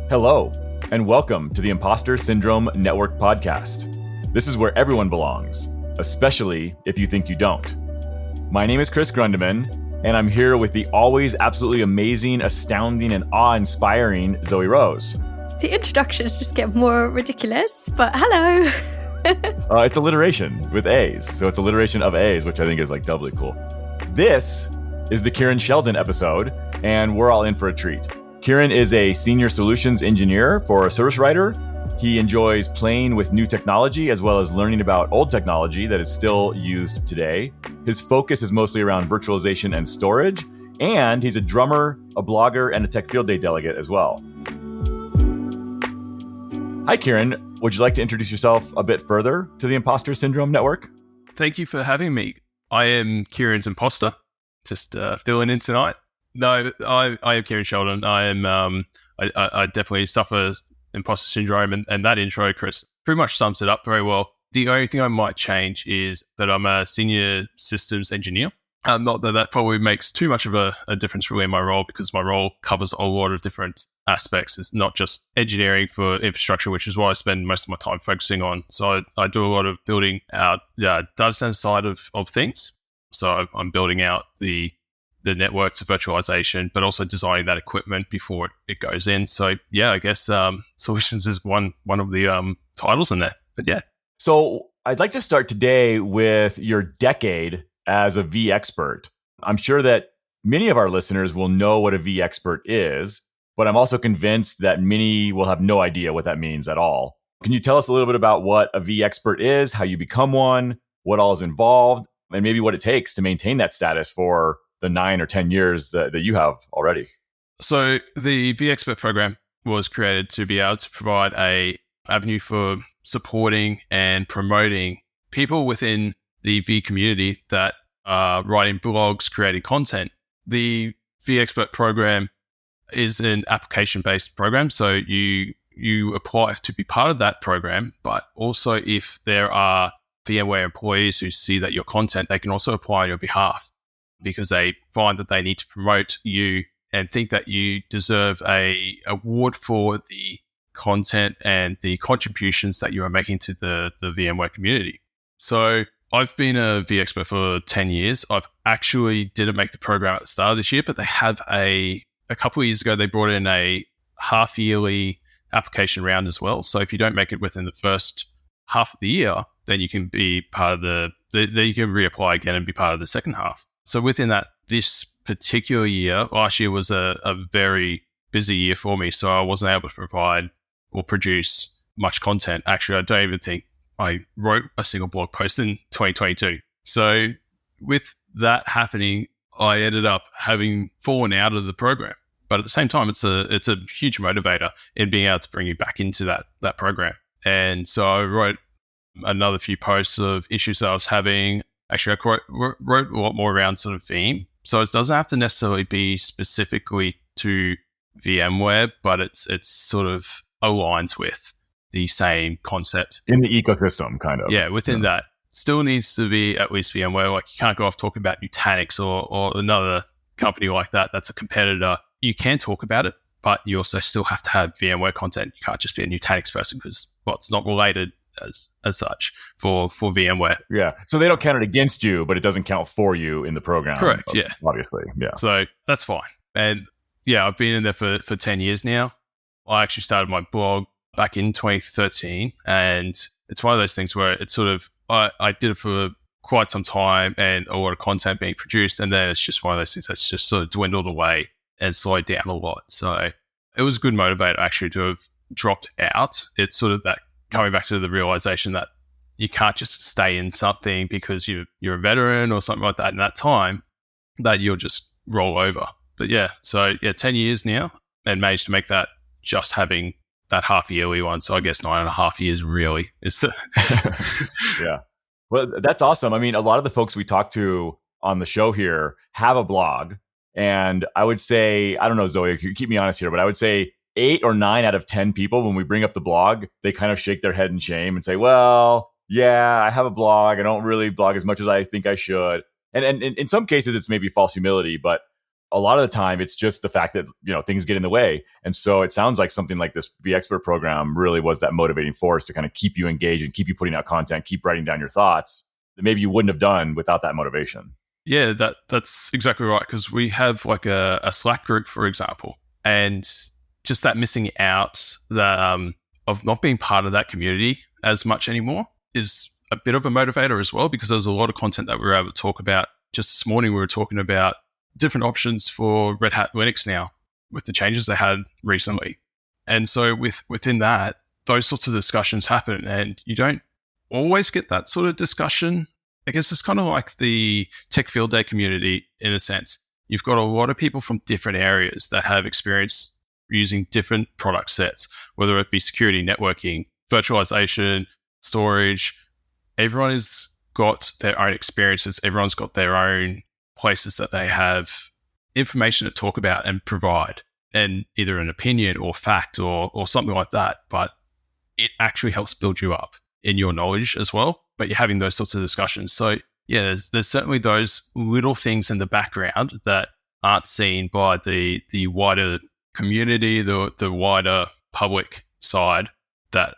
Hello, and welcome to the Imposter Syndrome Network podcast. This is where everyone belongs, especially if you think you don't. My name is Chris Grundeman, and I'm here with the always absolutely amazing, astounding, and awe-inspiring Zoe Rose. The introductions just get more ridiculous, but hello. It's alliteration with A's, so it's alliteration of A's, which I think is like doubly cool. This is the Keiran Shelden episode, and we're all in for a treat. Keiran is a senior solutions engineer for a service writer. He enjoys playing with new technology as well as learning about old technology that is still used today. His focus is mostly around virtualization and storage, and he's a drummer, a blogger, and a Tech Field Day delegate as well. Hi, Keiran. Would you like to introduce yourself a bit further to the Imposter Syndrome Network? Thank you for having me. I am Keiran's imposter. Just filling in tonight. No, I am Keiran Shelden. I definitely suffer imposter syndrome, and that intro, Chris, pretty much sums it up very well. The only thing I might change is that I'm a senior systems engineer. Not that probably makes too much of a difference really in my role, because my role covers a lot of different aspects. It's not just engineering for infrastructure, which is what I spend most of my time focusing on. So I do a lot of building out data center side of things. So I'm building out the networks of virtualization, but also designing that equipment before it goes in. So yeah, I guess solutions is one of the titles in there. But yeah. So I'd like to start today with your decade as a VExpert. I'm sure that many of our listeners will know what a VExpert is, but I'm also convinced that many will have no idea what that means at all. Can you tell us a little bit about what a VExpert is, how you become one, what all is involved, and maybe what it takes to maintain that status for the 9 or 10 years that you have already? So the VExpert program was created to be able to provide a avenue for supporting and promoting people within the V community that are writing blogs, creating content. The VExpert program is an application-based program, so you apply to be part of that program, but also if there are VMware employees who see that your content, they can also apply on your behalf because they find that they need to promote you and think that you deserve a award for the content and the contributions that you are making to the VMware community. So I've been a VExpert for 10 years. I've actually didn't make the program at the start of this year, but they have a couple of years ago, they brought in a half-yearly application round as well. So if you don't make it within the first half of the year, then you can be part of then you can reapply again and be part of the second half. So within that, this particular year, last year was a very busy year for me. So I wasn't able to provide or produce much content. Actually, I don't even think I wrote a single blog post in 2022. So with that happening, I ended up having fallen out of the program. But at the same time, it's a huge motivator in being able to bring you back into that program. And so I wrote another few posts of issues that I was having. Actually, I wrote a lot more around sort of Veeam. So it doesn't have to necessarily be specifically to VMware, but it's sort of aligns with the same concept. In the ecosystem, kind of. Yeah, within that. Still needs to be at least VMware. Like you can't go off talking about Nutanix or another company like that that's a competitor. You can talk about it, but you also still have to have VMware content. You can't just be a Nutanix person because, well, it's not related as such for VMware. Yeah. So they don't count it against you, but it doesn't count for you in the program. Correct. Yeah. Obviously. Yeah. So that's fine. And yeah, I've been in there for 10 years now. I actually started my blog back in 2013. And it's one of those things where it's sort of, I did it for quite some time and a lot of content being produced. And then it's just one of those things that's just sort of dwindled away and slowed down a lot. So it was a good motivator actually to have dropped out. It's sort of that coming back to the realization that you can't just stay in something because you're a veteran or something like that in that time, that you'll just roll over. But yeah, so yeah, 10 years now and managed to make that just having that half yearly one. So I guess 9.5 years really is the Yeah. Well, that's awesome. I mean, a lot of the folks we talk to on the show here have a blog. And I would say, I don't know, Zoe, you keep me honest here, but I would say 8 or 9 out of 10 people, when we bring up the blog, they kind of shake their head in shame and say, well, yeah, I have a blog. I don't really blog as much as I think I should. And in some cases, it's maybe false humility, but a lot of the time it's just the fact that, things get in the way. And so it sounds like something like this VExpert program really was that motivating force to kind of keep you engaged and keep you putting out content, keep writing down your thoughts that maybe you wouldn't have done without that motivation. Yeah, that's exactly right. Because we have like a Slack group, for example, and just that missing out of not being part of that community as much anymore is a bit of a motivator as well, because there's a lot of content that we were able to talk about. Just this morning, we were talking about different options for Red Hat Linux now with the changes they had recently. And so within that, those sorts of discussions happen, and you don't always get that sort of discussion. I guess it's kind of like the Tech Field Day community in a sense. You've got a lot of people from different areas that have experience using different product sets, whether it be security, networking, virtualization, storage. Everyone has got their own experiences. Everyone's got their own places that they have information to talk about and provide, and either an opinion or fact or something like that. But it actually helps build you up in your knowledge as well. But you're having those sorts of discussions. So yeah, there's certainly those little things in the background that aren't seen by the wider community, the wider public side, that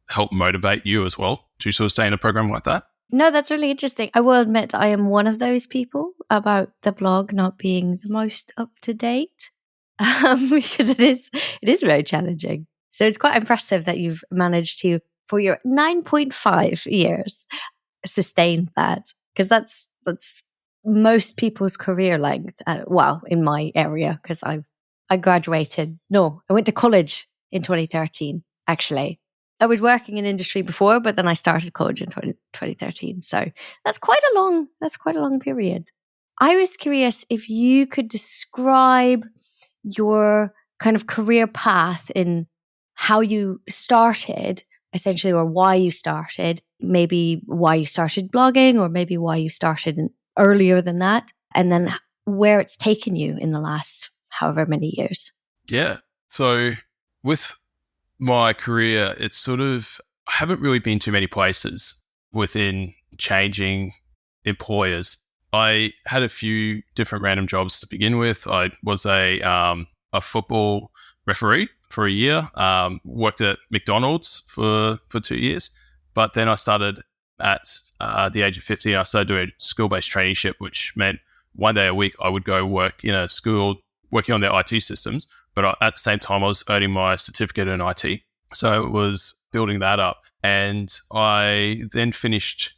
help motivate you as well to sort of stay in a program like that. No, that's really interesting. I will admit I am one of those people about the blog not being the most up to date, because it is very challenging. So it's quite impressive that you've managed to, for your 9.5 years, sustain that, because that's most people's career length. In my area, because I went to college in 2013. Actually, I was working in industry before, but then I started college in 2013. So that's quite a long period. I was curious if you could describe your kind of career path in how you started, essentially, or why you started, maybe why you started blogging, or maybe why you started earlier than that, and then where it's taken you in the last however many years. Yeah. So with my career, it's sort of, I haven't really been to many places within changing employers. I had a few different random jobs to begin with. I was a football referee for a year, worked at McDonald's for 2 years, but then I started at the age of 50. I started doing a school-based traineeship, which meant one day a week I would go work in a school working on their IT systems. But at the same time, I was earning my certificate in IT. So it was building that up. And I then finished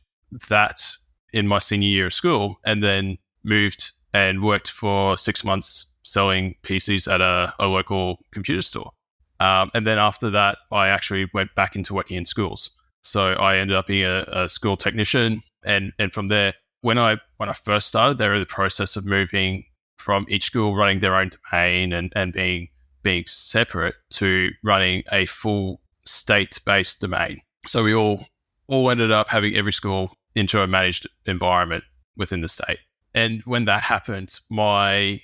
that in my senior year of school, and then moved and worked for 6 months selling PCs at a local computer store. And then after that, I actually went back into working in schools. So I ended up being a school technician. And from there, when I first started, they were in the process of moving from each school running their own domain and being separate to running a full state-based domain. So we all ended up having every school into a managed environment within the state. And when that happened, my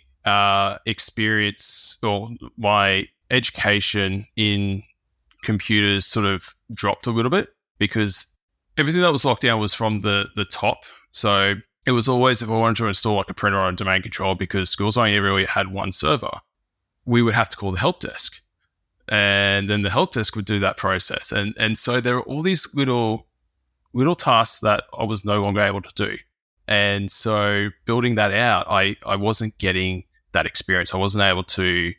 experience or my education in computers sort of dropped a little bit, because everything that was locked down was from the top. So it was always, if I wanted to install like a printer or a domain control, because schools only really had one server, we would have to call the help desk. And then the help desk would do that process. And so there were all these little tasks that I was no longer able to do. And so building that out, I wasn't getting that experience. I wasn't able to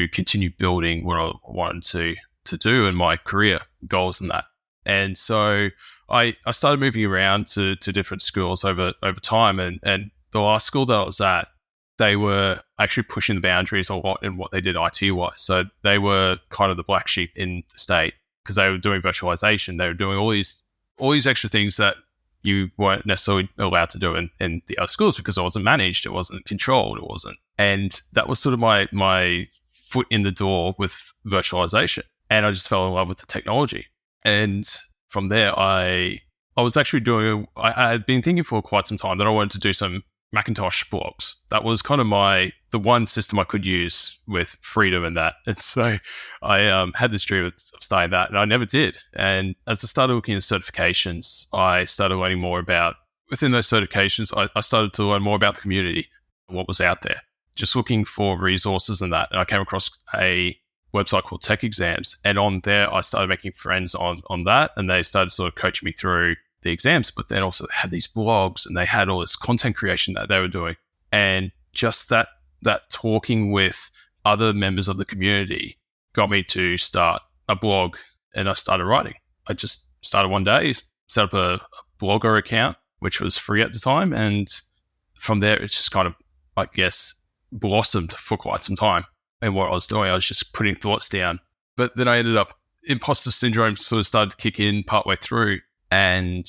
continue building what I wanted to do in my career goals and that. And so I started moving around to different schools over time. And the last school that I was at, they were actually pushing the boundaries a lot in what they did IT-wise. So they were kind of the black sheep in the state, because they were doing virtualization. They were doing all these extra things that you weren't necessarily allowed to do in the other schools, because it wasn't managed, it wasn't controlled, it wasn't. And that was sort of my foot in the door with virtualization. And I just fell in love with the technology. And from there, I was actually I had been thinking for quite some time that I wanted to do some Macintosh blogs. That was kind of the one system I could use with freedom and that. And so I had this dream of starting that, and I never did. And as I started looking at certifications, I started learning more about, within those certifications, I started to learn more about the community, what was out there. just looking for resources and that. And I came across a website called Tech Exams. And on there, I started making friends on that. And they started sort of coaching me through the exams, but then also they had these blogs and they had all this content creation that they were doing. And just that talking with other members of the community got me to start a blog, and I started writing. I just started one day, set up a blogger account, which was free at the time. And from there, it's just kind of, I guess, blossomed for quite some time. And what I was doing, I was just putting thoughts down. But then I ended up, imposter syndrome sort of started to kick in partway through, and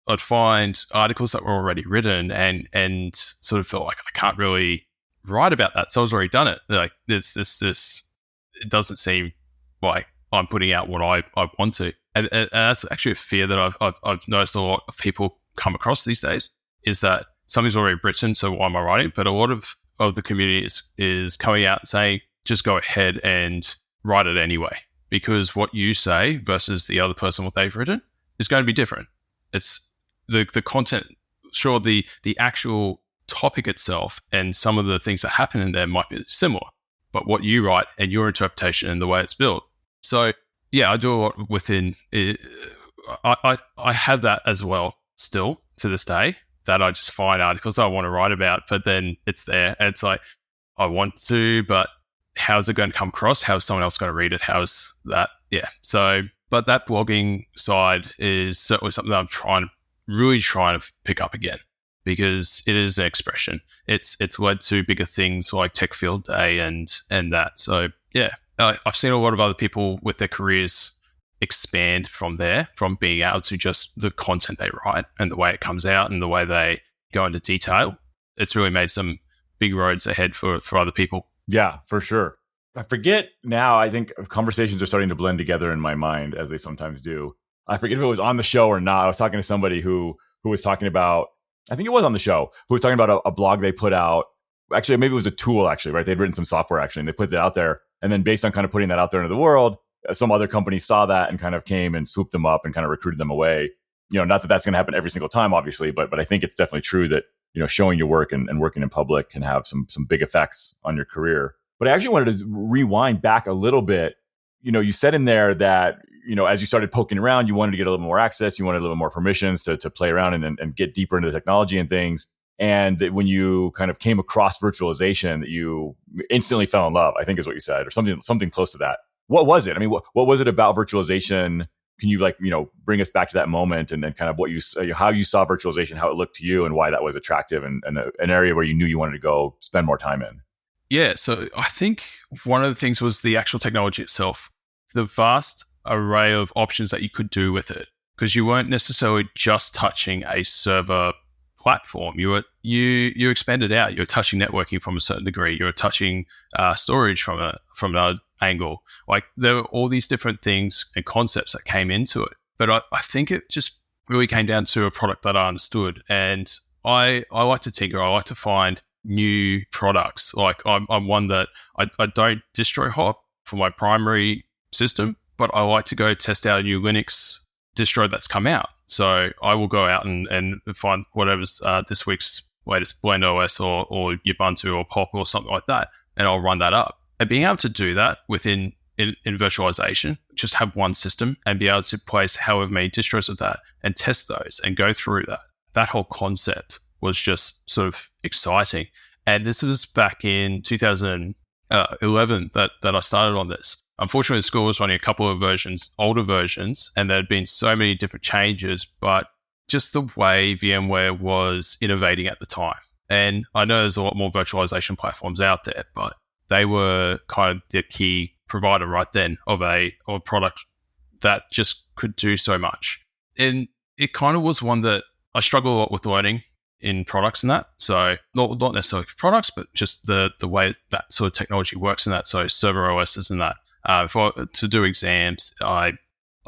I'd find articles that were already written and sort of felt like I can't really write about that. So I was already done it. Like this, it doesn't seem like I'm putting out what I want to. And that's actually a fear that I've noticed a lot of people come across these days, is that something's already written, so why am I writing? But a lot of the community is coming out and saying, just go ahead and write it anyway. Because what you say versus the other person, what they've written, is going to be different. It's the content, sure, the actual topic itself and some of the things that happen in there might be similar, but what you write and your interpretation and the way it's built. So yeah, I do a lot within it. I have that as well still to this day, that I just find articles I want to write about, but then it's there and it's like, I want to, but how's it going to come across? How's someone else going to read it? How's that? Yeah. So, but that blogging side is certainly something that I'm really trying to pick up again, because it is an expression. It's led to bigger things like Tech Field Day and that. So yeah, I've seen a lot of other people with their careers expand from there, from being able to just the content they write and the way it comes out and the way they go into detail. It's really made some big roads ahead for other people. Yeah, for sure. I forget now. I think conversations are starting to blend together in my mind, as they sometimes do. I forget if it was on the show or not. I was talking to somebody who was talking about, I think it was on the show, who was talking about a blog they put out. Actually, maybe it was a tool, actually, right? They'd written some software, actually, and they put it out there. And then based on kind of putting that out there into the world, some other company saw that and kind of came and swooped them up and kind of recruited them away. You know, not that that's going to happen every single time, obviously, but I think it's definitely true that, you know, showing your work and working in public can have some big effects on your career. But I actually wanted to rewind back a little bit. You know, you said in there that, you know, as you started poking around, you wanted to get a little more access, you wanted a little more permissions to play around and get deeper into the technology and things. And that when you kind of came across virtualization, that you instantly fell in love, I think is what you said, or something close to that. What was it? I mean, what was it about virtualization? Can you, like, you know, bring us back to that moment and then kind of how you saw virtualization, how it looked to you, and why that was attractive and an area where you knew you wanted to go spend more time in? Yeah, so I think one of the things was the actual technology itself, the vast array of options that you could do with it, because you weren't necessarily just touching a server platform. You expanded out. You're touching networking from a certain degree. You're touching storage from another angle. Like, there were all these different things and concepts that came into it. But I think it just really came down to a product that I understood. And I like to tinker. I like to find new products. Like, I'm one that I don't distro hop for my primary system, but I like to go test out a new Linux distro that's come out. So I will go out and find whatever's this week's latest Blend OS or Ubuntu or Pop or something like that, and I'll run that up. And being able to do that within in virtualization, just have one system and be able to place however many distros of that and test those and go through that. That whole concept was just sort of exciting. And this was back in 2011 that I started on this. Unfortunately, the school was running a couple of older versions, and there had been so many different changes, but just the way VMware was innovating at the time. And I know there's a lot more virtualization platforms out there, but they were kind of the key provider right then of a product that just could do so much. And it kind of was one that I struggle a lot with learning in products and that. So not necessarily products, but just the way that sort of technology works in that. So server OSs and that. To do exams, I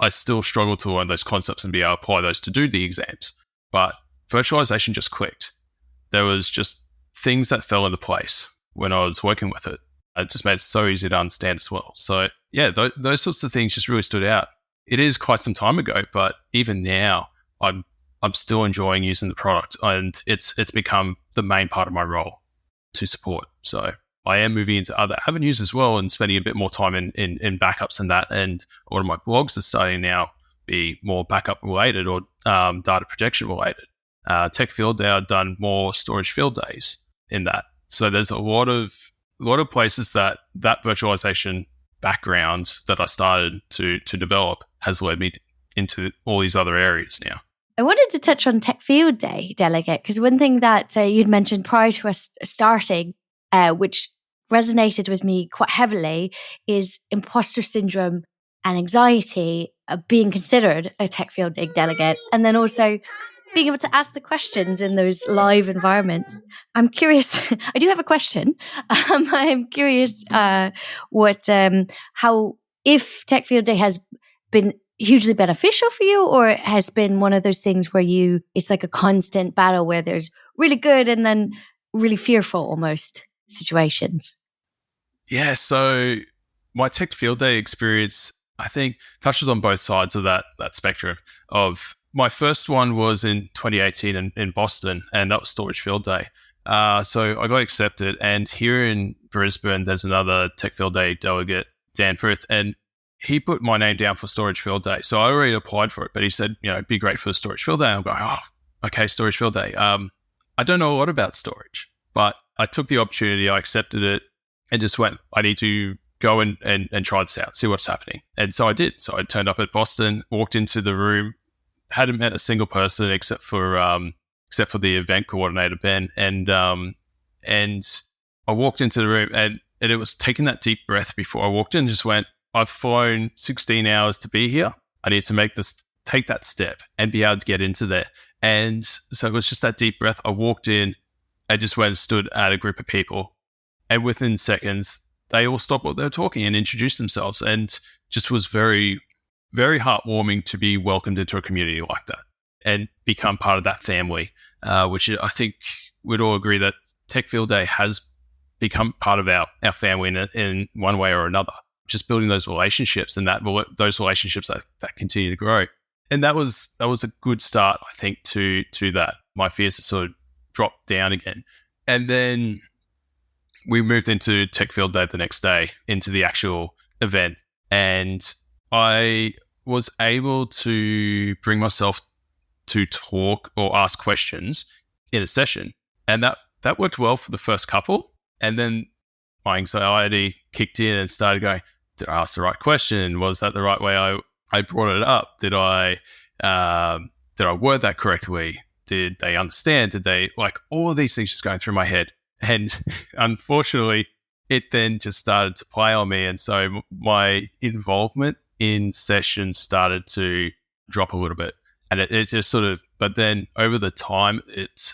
still struggle to learn those concepts and be able to apply those to do the exams. But virtualization just clicked. There was just things that fell into place when I was working with it. It just made it so easy to understand as well. So yeah, those sorts of things just really stood out. It is quite some time ago, but even now, I'm still enjoying using the product, and it's become the main part of my role. to support. So I am moving into other avenues as well and spending a bit more time in backups and that. And a lot of my blogs are starting now be more backup related or data protection related. Tech Field Day, I've done more storage field days in that. So there's a lot of places that virtualization background that I started to develop has led me into all these other areas now. I wanted to touch on Tech Field Day, Delegate, because one thing that you'd mentioned prior to us starting, which resonated with me quite heavily, is imposter syndrome and anxiety being considered a Tech Field Day delegate, and then also being able to ask the questions in those live environments. I'm curious. I do have a question. I'm curious how, if Tech Field Day has been hugely beneficial for you, or it has been one of those things where it's like a constant battle where there's really good and then really fearful almost situations. Yeah, so my Tech Field Day experience, I think, touches on both sides of that spectrum. Of my first one was in 2018 in Boston, and that was Storage Field Day. So I got accepted, and here in Brisbane, there's another Tech Field Day delegate, Dan Frith, and he put my name down for Storage Field Day. So I already applied for it, but he said, it'd be great for Storage Field Day. I'm going, okay, Storage Field Day. I don't know a lot about storage, but I took the opportunity, I accepted it, and just went, I need to go and try this out, see what's happening. And so I did. So I turned up at Boston, walked into the room, hadn't met a single person except for the event coordinator, Ben. And I walked into the room, and it was taking that deep breath before I walked in, just went, I've flown 16 hours to be here. I need to take that step and be able to get into there. And so it was just that deep breath. I walked in, I just went and stood at a group of people. And within seconds, they all stopped what they were talking and introduced themselves. And just was very, very heartwarming to be welcomed into a community like that and become part of that family, which I think we'd all agree that Tech Field Day has become part of our family in one way or another. Just building those relationships and those relationships that continue to grow. And that was a good start, I think, to that. My fears had sort of dropped down again. And then we moved into Tech Field Day the next day, into the actual event. And I was able to bring myself to talk or ask questions in a session. And that worked well for the first couple. And then my anxiety kicked in and started going, did I ask the right question? Was that the right way I brought it up? Did I word that correctly? Did they understand? Did they, all of these things just going through my head? And unfortunately, it then just started to play on me. And so my involvement in sessions started to drop a little bit. And it just sort of, but then over the time, it's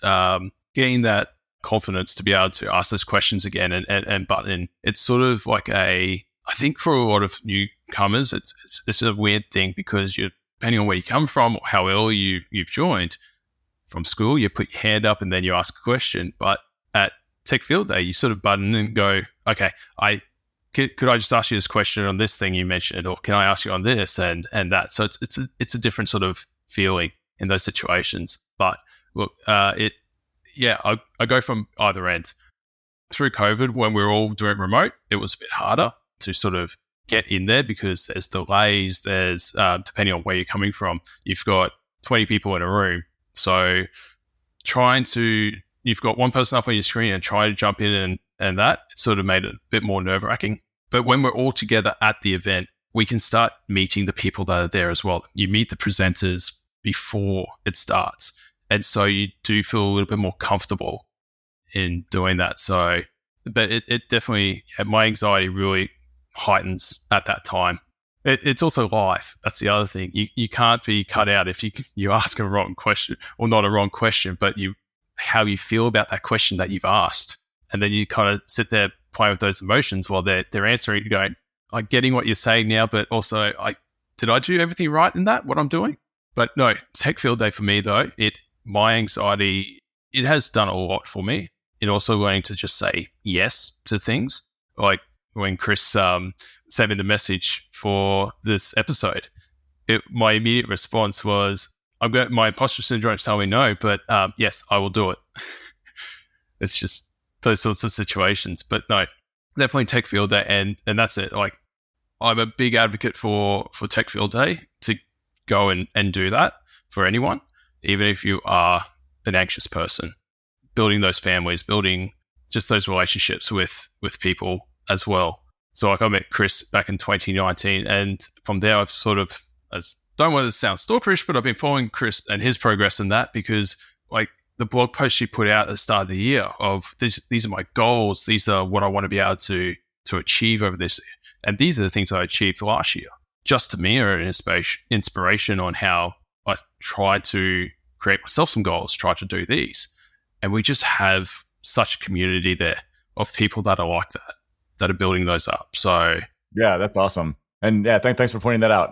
getting that confidence to be able to ask those questions again and butt in. It's sort of like I think for a lot of newcomers, it's a weird thing because depending on where you come from or how early you've joined from school, you put your hand up and then you ask a question. But at Tech Field Day, you sort of button and go, okay, could I just ask you this question on this thing you mentioned, or can I ask you on this and that? So it's a different sort of feeling in those situations. But look, I go from either end. Through COVID, when we were all doing remote, it was a bit harder to sort of get in there because there's delays, there's, depending on where you're coming from, you've got 20 people in a room. So you've got one person up on your screen and try to jump in and that, it sort of made it a bit more nerve-wracking. But when we're all together at the event, we can start meeting the people that are there as well. You meet the presenters before it starts. And so you do feel a little bit more comfortable in doing that. So, but it definitely, my anxiety really heightens at that time. It's also live. That's the other thing. You can't be cut out if you ask a wrong question, or not a wrong question, but how you feel about that question that you've asked. And then you kind of sit there playing with those emotions while they're answering, going, I'm getting what you're saying now, but also, did I do everything right in that, what I'm doing? But no, Tech Field Day for me though, my anxiety, it has done a lot for me. It also learning to just say yes to things. Like when Chris sent me the message for this episode, my immediate response was, my imposter syndrome is telling me no, but yes, I will do it. It's just those sorts of situations. But no, definitely Tech Field Day, and that's it. Like, I'm a big advocate for Tech Field Day to go and do that for anyone, even if you are an anxious person. Building those families, building just those relationships with people as well. So like I met Chris back in 2019, and from there I've sort of, as don't want to sound stalkerish, but I've been following Chris and his progress in that, because like the blog post she put out at the start of the year of these are my goals, these are what I want to be able to achieve over this, and these are the things I achieved last year. Just to me are an inspiration on how I try to create myself some goals, try to do these. And we just have such a community there of people that are like that are building those up. So yeah, that's awesome. And yeah, thanks for pointing that out.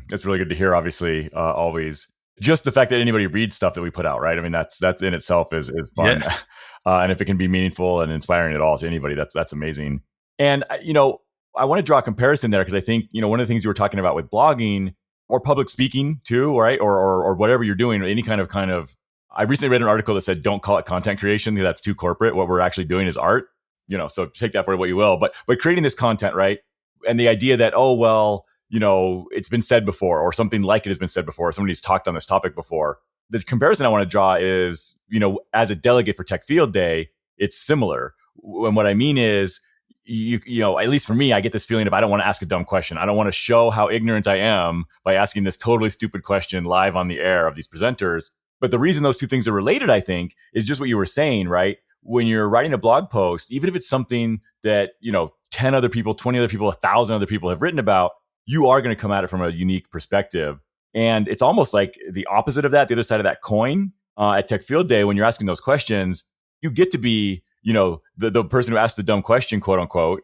It's really good to hear, obviously, always. Just the fact that anybody reads stuff that we put out, right? I mean, that's in itself is fun. Yeah. And if it can be meaningful and inspiring at all to anybody, that's amazing. And, I want to draw a comparison there, because I think, one of the things you were talking about with blogging or public speaking too, right? Or whatever you're doing, or any kind of, I recently read an article that said, don't call it content creation, because that's too corporate. What we're actually doing is art, so take that for what you will. But creating this content, right? And the idea that, oh, well, it's been said before, or something like it has been said before, or somebody's talked on this topic before. The comparison I want to draw is, as a delegate for Tech Field Day, it's similar. And what I mean is, at least for me, I get this feeling of I don't want to ask a dumb question. I don't want to show how ignorant I am by asking this totally stupid question live on the air of these presenters. But the reason those two things are related, I think, is just what you were saying, right? When you're writing a blog post, even if it's something that, 10 other people, 20 other people, 1,000 other people have written about, you are going to come at it from a unique perspective. And it's almost like the opposite of that, the other side of that coin. At Tech Field Day, when you're asking those questions, you get to be, the person who asked the dumb question, quote unquote,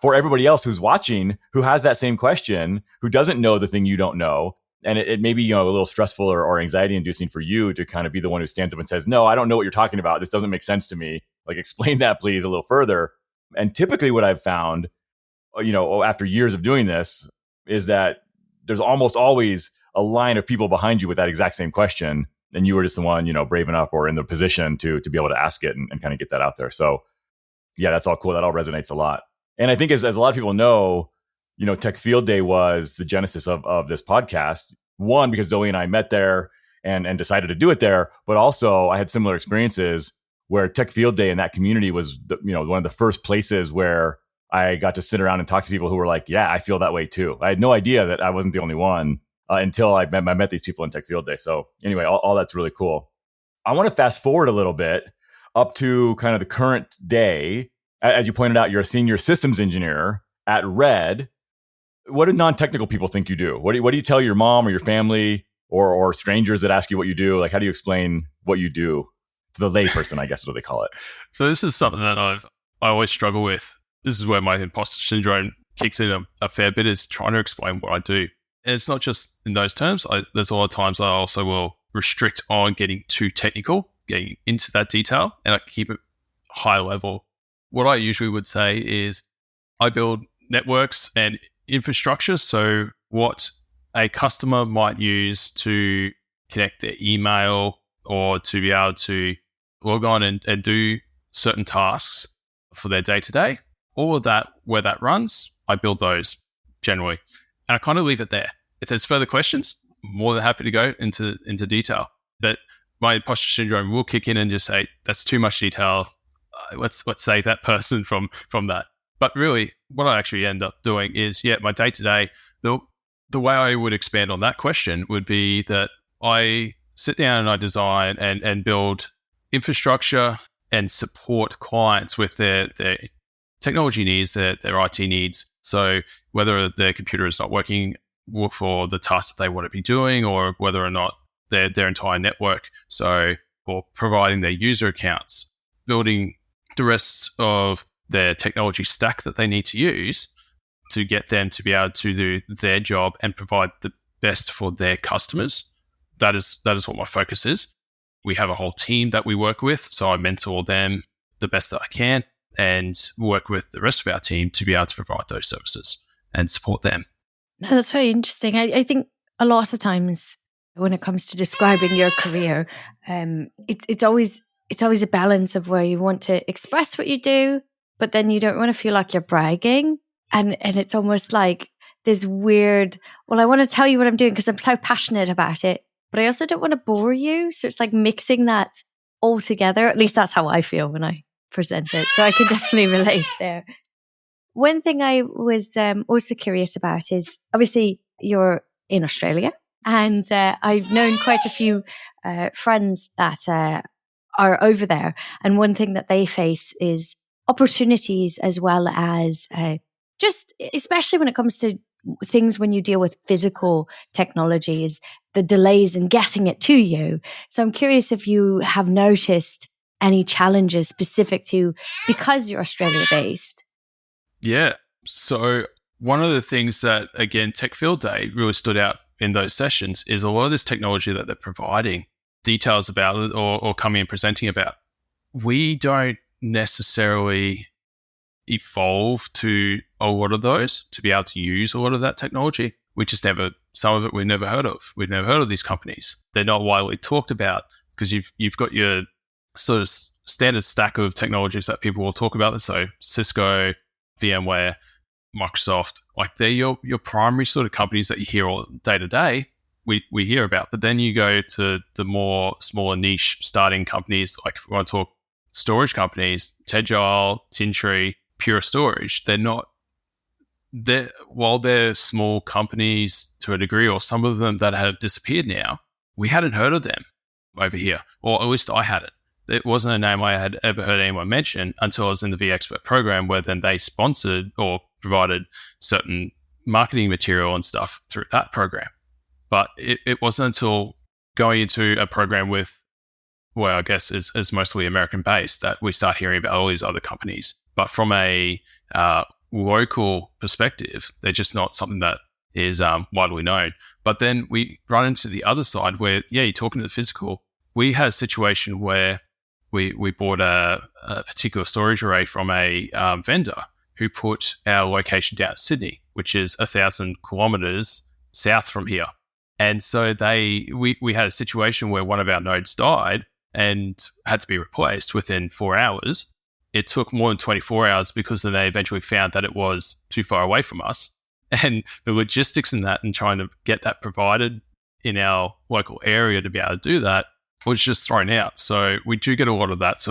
for everybody else who's watching, who has that same question, who doesn't know the thing you don't know. And it may be, a little stressful or anxiety inducing for you to kind of be the one who stands up and says, no, I don't know what you're talking about. This doesn't make sense to me. Like, explain that, please, a little further. And typically what I've found, after years of doing this, is that there's almost always a line of people behind you with that exact same question. And you were just the one, brave enough or in the position to be able to ask it and kind of get that out there. So yeah, that's all cool. That all resonates a lot. And I think as a lot of people know, Tech Field Day was the genesis of this podcast. One, because Zoe and I met there and decided to do it there. But also I had similar experiences where Tech Field Day in that community was, one of the first places where I got to sit around and talk to people who were like, yeah, I feel that way too. I had no idea that I wasn't the only one until I met these people in Tech Field Day. So anyway, all that's really cool. I want to fast forward a little bit up to kind of the current day. As you pointed out, you're a senior systems engineer at Red. What do non-technical people think you do? What do you tell your mom or your family or strangers that ask you what you do? Like, how do you explain what you do to the layperson, I guess is what they call it? So this is something that I always struggle with. This is where my imposter syndrome kicks in a fair bit, is trying to explain what I do. And it's not just in those terms. There's a lot of times I also will restrict on getting too technical, getting into that detail, and I keep it high level. What I usually would say is I build networks and infrastructure. So what a customer might use to connect their email or to be able to log on and do certain tasks for their day-to-day, all of that, where that runs, I build those generally. And I kind of leave it there. If there's further questions, I'm more than happy to go into detail. But my imposter syndrome will kick in and just say, that's too much detail. Let's save that person from that. But really, what I actually end up doing is, my day-to-day, the way I would expand on that question would be that I sit down and I design and build infrastructure and support clients with their technology needs, their IT needs. So whether their computer is not working for the tasks that they want to be doing, or whether or not their entire network, so or providing their user accounts, building the rest of their technology stack that they need to use to get them to be able to do their job and provide the best for their customers. That is what my focus is. We have a whole team that we work with, so I mentor them the best that I can and work with the rest of our team to be able to provide those services and support them. No, that's very interesting. I think a lot of times when it comes to describing your career, it's always it's always a balance of where you want to express what you do, but then you don't want to feel like you're bragging. And it's almost like this weird, well, I want to tell you what I'm doing because I'm so passionate about it, but I also don't want to bore you. So it's like mixing that all together. At least that's how I feel when I present it. So I can definitely relate there. One thing I was also curious about is obviously you're in Australia, and I've known quite a few friends that are over there. And one thing that they face is opportunities as well as just, especially when it comes to things when you deal with physical technologies, the delays in getting it to you. So I'm curious if you have noticed any challenges specific to, because you're Australia based. Yeah. So one of the things that, again, Tech Field Day really stood out in those sessions is a lot of this technology that they're providing details about it or coming and presenting about. We don't necessarily evolve to a lot of those to be able to use a lot of that technology. We just never, some of it we've never heard of. We've never heard of these companies. They're not widely talked about because you've got your sort of standard stack of technologies that people will talk about. So Cisco, VMware, Microsoft, like they're your primary sort of companies that you hear all day to day. We hear about, but then you go to the more smaller niche starting companies, like if we want to talk storage companies, Tegile, Tintree, Pure Storage. While they're small companies to a degree, or some of them that have disappeared now, we hadn't heard of them over here, or at least I hadn't. It wasn't a name I had ever heard anyone mention until I was in the VExpert program, where then they sponsored or provided certain marketing material and stuff through that program. But it wasn't until going into a program with, well, I guess is mostly American based, that we start hearing about all these other companies. But from a local perspective, they're just not something that is widely known. But then we run into the other side where, yeah, you're talking to the physical. We had a situation where we bought a particular storage array from a vendor who put our location down at Sydney, which is 1,000 kilometers south from here. And so we had a situation where one of our nodes died and had to be replaced within 4 hours. It took more than 24 hours because then they eventually found that it was too far away from us. And the logistics in that and trying to get that provided in our local area to be able to do that was just thrown out. So we do get a lot of that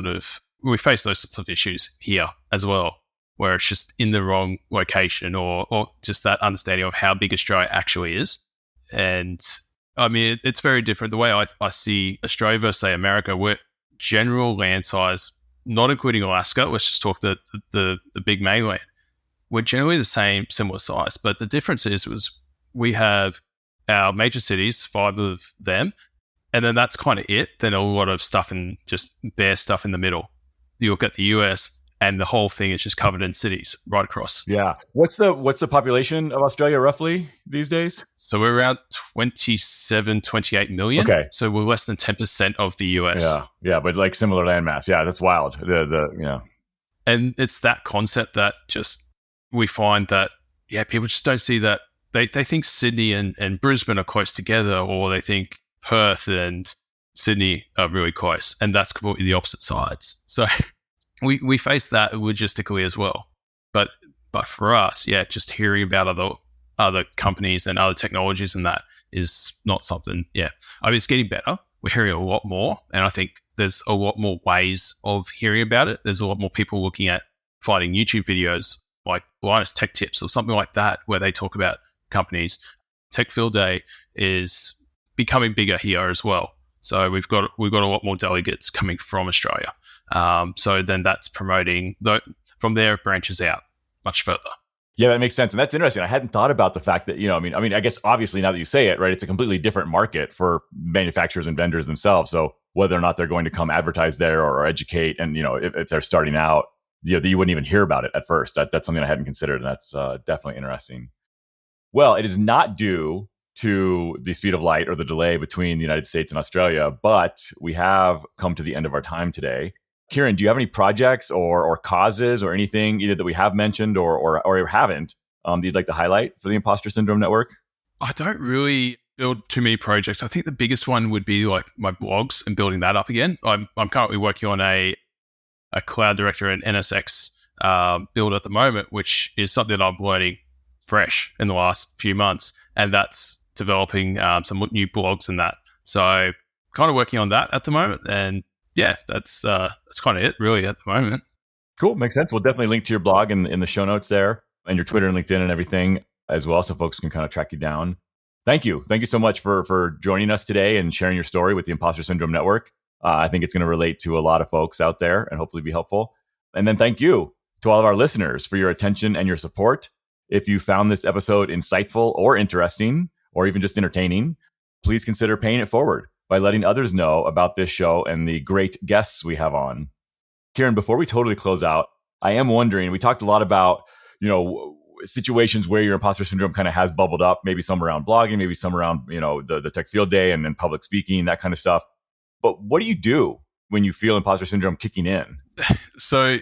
we face those sorts of issues here as well, where it's just in the wrong location or just that understanding of how big Australia actually is. And I mean, it's very different. The way I see Australia versus, say, America, we're general land size, not including Alaska. Let's just talk the big mainland. We're generally the same, similar size. But the difference is we have our major cities, 5 of them, and then that's kind of it. Then a lot of stuff and just bare stuff in the middle. You look at the US, and the whole thing is just covered in cities right across. Yeah. What's the population of Australia roughly these days? So we're around 27, 28 million. Okay. So we're less than 10% of the US. Yeah, but like similar landmass. Yeah, that's wild. And it's that concept that just we find that, yeah, people just don't see that. They think Sydney and Brisbane are close together, or they think Perth and Sydney are really close. And that's completely the opposite sides. So we face that logistically as well. But for us, yeah, just hearing about other companies and other technologies and that is not something, yeah. I mean, it's getting better. We're hearing a lot more. And I think there's a lot more ways of hearing about it. There's a lot more people looking at finding YouTube videos like Linus Tech Tips or something like that, where they talk about companies. Tech Field Day is becoming bigger here as well. So we've got a lot more delegates coming from Australia. So then that's promoting, from there it branches out much further. Yeah, that makes sense. And that's interesting. I hadn't thought about the fact that, I mean, I guess obviously now that you say it, right, it's a completely different market for manufacturers and vendors themselves. So whether or not they're going to come advertise there or educate, and, if they're starting out, you wouldn't even hear about it at first. That's something I hadn't considered. And that's definitely interesting. Well, it is not due to the speed of light or the delay between the United States and Australia, but we have come to the end of our time today. Keiran, do you have any projects or causes or anything either that we have mentioned or haven't that you'd like to highlight for the Imposter Syndrome Network? I don't really build too many projects. I think the biggest one would be like my blogs and building that up again. I'm currently working on a cloud director and NSX build at the moment, which is something that I'm learning fresh in the last few months, and that's developing some new blogs and that. So kind of working on that at the moment, and yeah, that's kind of it really at the moment. Cool, makes sense. We'll definitely link to your blog in the show notes there, and your Twitter and LinkedIn and everything as well, so folks can kind of track you down. Thank you so much for joining us today and sharing your story with the Imposter Syndrome Network. I think it's going to relate to a lot of folks out there and hopefully be helpful. And then thank you to all of our listeners for your attention and your support. If you found this episode insightful or interesting, or even just entertaining, please consider paying it forward by letting others know about this show and the great guests we have on. Keiran, before we totally close out, I am wondering, we talked a lot about, situations where your imposter syndrome kind of has bubbled up, maybe some around blogging, maybe some around, the tech field day and public speaking, that kind of stuff. But what do you do when you feel imposter syndrome kicking in? So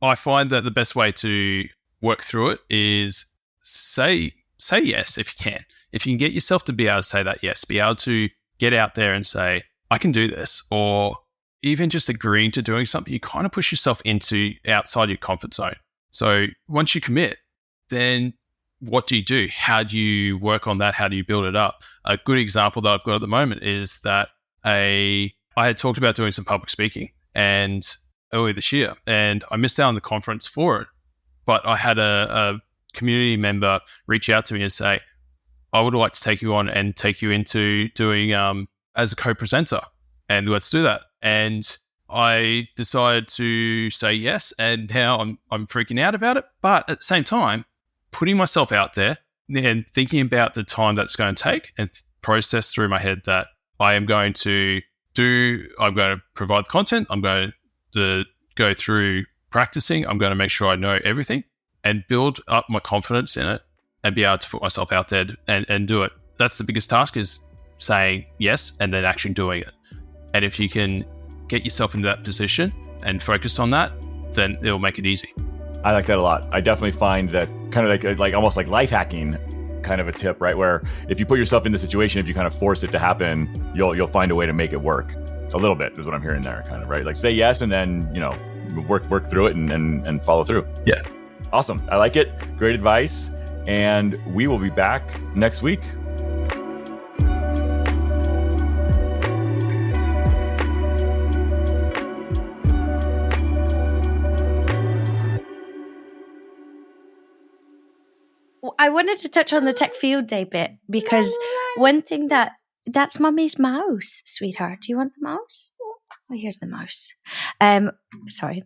I find that the best way to work through it is say yes if you can. If you can get yourself to be able to say that yes, be able to get out there and say, I can do this, or even just agreeing to doing something, you kind of push yourself into outside your comfort zone. So once you commit, then what do you do? How do you work on that? How do you build it up? A good example that I've got at the moment is that I had talked about doing some public speaking and earlier this year, and I missed out on the conference for it. But I had a community member reach out to me and say, I would like to take you on and take you into doing as a co-presenter, and let's do that. And I decided to say yes, and now I'm freaking out about it. But at the same time, putting myself out there and thinking about the time that it's going to take and process through my head that I'm going to provide the content, I'm going to go through practicing, I'm going to make sure I know everything and build up my confidence in it and be able to put myself out there and do it. That's the biggest task, is saying yes and then actually doing it. And if you can get yourself into that position and focus on that, then it'll make it easy. I like that a lot. I definitely find that kind of like almost like life hacking kind of a tip, right? Where if you put yourself in the situation, if you kind of force it to happen, you'll find a way to make it work. So a little bit is what I'm hearing there, kind of, right? Like say yes and then, work through it and follow through. Yeah. Awesome. I like it. Great advice. And we will be back next week. I wanted to touch on the tech field day bit, because one thing that's Mummy's mouse, sweetheart. Do you want the mouse? Oh, here's the mouse. Sorry.